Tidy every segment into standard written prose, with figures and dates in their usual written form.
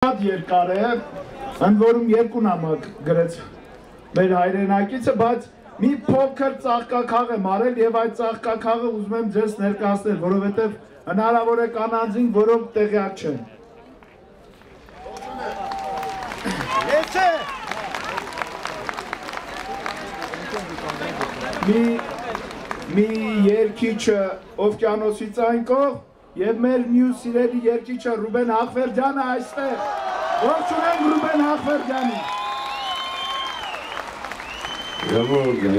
Երկար է, ընդ որում երկու նամակ գրեց մեր հայրենակիցը, բայց մի փոքր ծաղկաքաղ եմ արել եւ այդ ծաղկաքաղը ուզում եմ ձեզ ներկայացնել, որովհետեւ հնարավոր է կանանցին, որոնք տեղյակ չեն։ Մի երկիչը օվկիանոսից այն կողմ և մեր մյուս սիրելի երկիչը Ռուբեն Ախվերդյանը այստեղ, ողջունենք Ռուբեն Ախվերդյանի։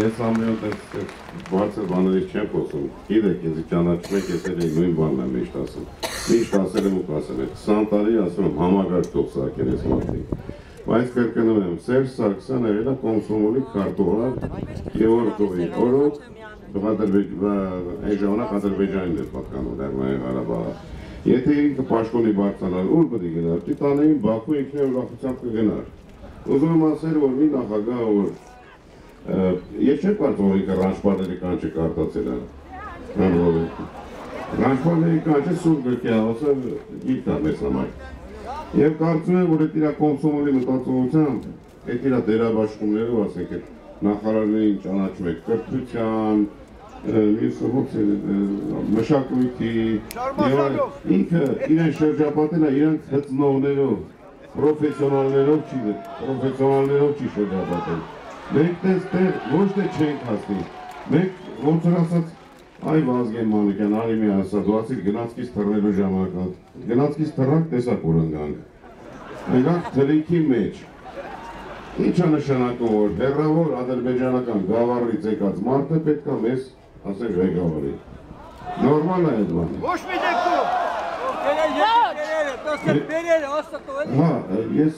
Ես ամենոտ ես բարձր բաներից չեմ խոսում, գիտեք, ես ճանաչում եք, ես էլ նույն բանն եմ միշտ ասում, միշտ ասել եմ ու կասել եմ, 20 տարի ասում եմ, համագարկ թող սարքեն ես մարդիկ, բայց կրկնում եմ, Սերժ Սարգսյանը եղել է Կոմսոմոլի քարտուղար Գեորգիևի օրոք, այն ժամանակ Ադրբեջանին էր պատկանում Լեռնային Ղարաբաղը։ Եթե ինքը պաշտոնի բարձրանար, ուր պետք է գնար, Տիտանային Բաքու ինքն ուրախությամբ կգնար։ Ուզում եմ ասել, որ մի նախագահ, որ ես չեմ կարծում, որ ինքը Ռանշպարների կանչը կարտացել է։ Ռանշպարների կանչը սուր գրքի հավասար գիրք է մեզ համար։ Եվ կարծում եմ, որ այդ իր Կոմսոմոլի մտածողությամբ, այդ իր դերաբաշխումներով, ասենք, նախարարներին ճանաչում եք կրթության, մշակույթի, ինքը իրեն շրջապատել է իրանք հծնողներով, պրոֆեսիոնալներով չի շրջապատել։ Մենք տեղ ոչ թե չենք հասնի, մենք ոնց որ ասած, այ Վազգեն Մանուկյան, արի մի ասա, դու ասիր գնացքից թռնելու ժամանակ, գնացքից թռնանք տեսակ որ ընգանք, ընգանք թրիքի մեջ, ինչ է նշանակում, որ հեռավոր ադրբեջանական գավառից եկած մարդը պետք է մեզ ասենք ղեկավարի, նորմալ է այդ բանը։ Ոչ մի դեպքում, հա, ես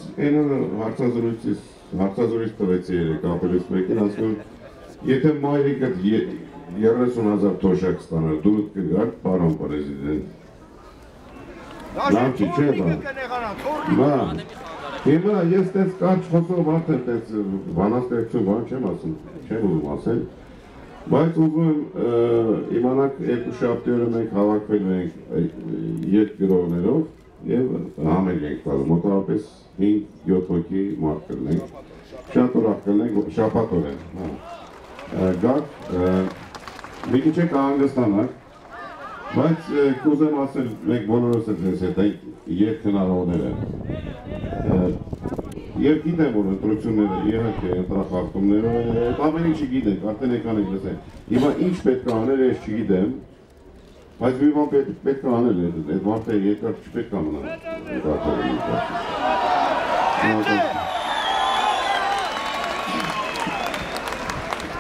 հարցազրույց տվեցի երեք ապրից մեկին, ասում եթե մայրիկդ 30,000 թոշակ ստանար, դու կգար, պարոն պրեզիդենտ։ Լավ չի, չէ բան։ Հիմա ես տես կարճ խոսով արդեն տես բանաստեղծում բան չեմ ասում, չեմ ուզում ասել, բայց ուզում եմ իմանաք երկու շաբթի օրը մենք հավաքվել ենք երկրողներով և համեր ենք տալ, մոտավորապես 5-7 հոգի մարդ կլնենք, շատ ուրախ կլնենք, շաբաթ օր են, գաք, մի քիչ է կհանգստանանք, բայց կուզեմ ասել, մենք բոլորս էլ ձեզ հետ ենք երկհնարողներ են, և գիտեմ, որ ընտրությունները իհարկե ընտրախախտումները, այդ ամեն ինչի գիտենք, արդեն եկան եք լսեն, հիմա ինչ պետք է անել, ես չգիտեմ, բայց մի բան պետք է անել, այդ մարդը երկար չպետք է մնալ։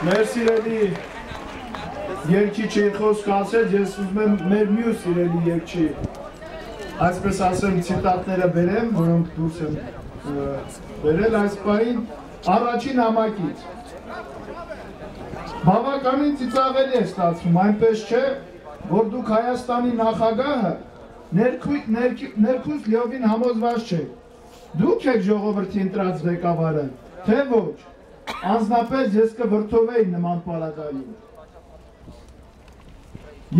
Մեր սիրելի երկիչը իր խոսք ասեց, ես ուզում եմ մեր մյուս սիրելի երկչի, այսպես ասեմ, ցիտատները բերեմ, որոնք դուրս եմ բերել այս պահին, առաջին համակից։ Բավականին ծիծաղելի է ստացվում, այնպես չէ, որ դուք Հայաստանի նախագահը ներքույս լիովին համոզված չեք։ Դուք եք ժողովրդի ընտրած ղեկավարը, թե ոչ, անձնապես ես կվրդովեի նման պարագայում։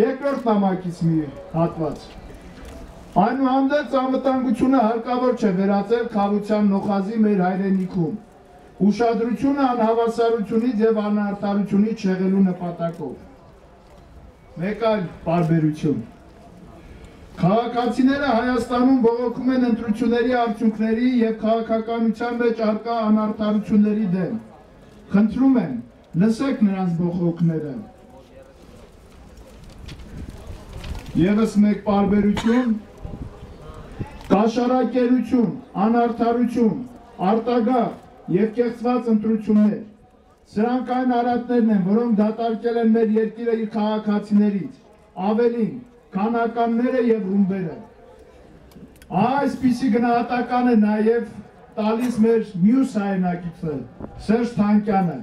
Երկրորդ նամակից մի հատված։ Այնուհանդերձ անվտանգությունը հարկավոր չէ վերածել քավության նոխազի մեր հայրենիքում, ուշադրությունը անհավասարությունից և անարդարությունից չեղելու նպատակով։ Մեկ այլ պարբերություն։ Քաղաքացիները Հայաստանում բողոքում են ընտրությունների արդյունքների և քաղաքականության մեջ առկա անարդարությունների դեմ։ Խնդրում եմ, լսեք նրանց բողոքները։ Եվս մեկ պարբերություն, կաշառակերություն, անարդարություն, արտագաղթ և կեղծված ընտրություններ, սրանք այն արատներն են, որոնք դատարկել են մեր երկիրը իր քաղաքացիներից, ավելին, քանականները և ռումբերը։ Այսպիսի գնահատական է նաև տալիս մեր մյուս հայրենակիցը, Սերժ Թանկյանը։